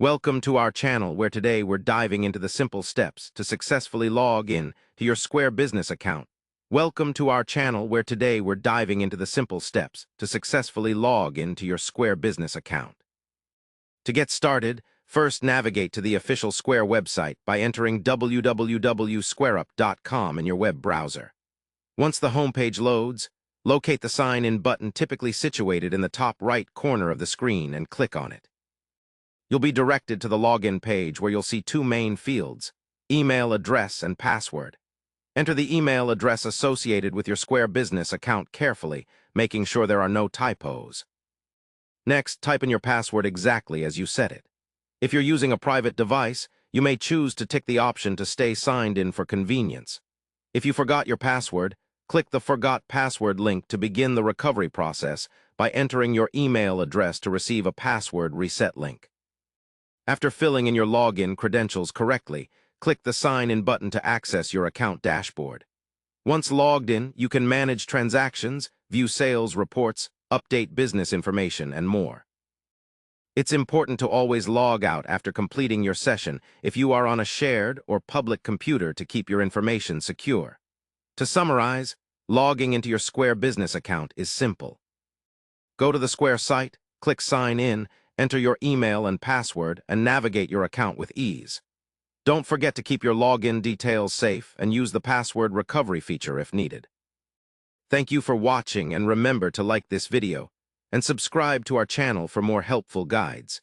Welcome to our channel where today we're diving into the simple steps to successfully log in to your Square business account. Welcome to our channel where today we're diving into the simple steps to successfully log into your Square business account. To get started, first navigate to the official Square website by entering www.squareup.com in your web browser. Once the homepage loads, locate the Sign In button typically situated in the top right corner of the screen and click on it. You'll be directed to the login page where you'll see two main fields, email address and password. Enter the email address associated with your Square business account carefully, making sure there are no typos. Next, type in your password exactly as you set it. If you're using a private device, you may choose to tick the option to stay signed in for convenience. If you forgot your password, click the Forgot Password link to begin the recovery process by entering your email address to receive a password reset link. After filling in your login credentials correctly, click the Sign In button to access your account dashboard. Once logged in, you can manage transactions, view sales reports, update business information, and more. It's important to always log out after completing your session if you are on a shared or public computer to keep your information secure. To summarize, logging into your Square business account is simple. Go to the Square site, click Sign In, enter your email and password, and navigate your account with ease. Don't forget to keep your login details safe and use the password recovery feature if needed. Thank you for watching, and remember to like this video and subscribe to our channel for more helpful guides.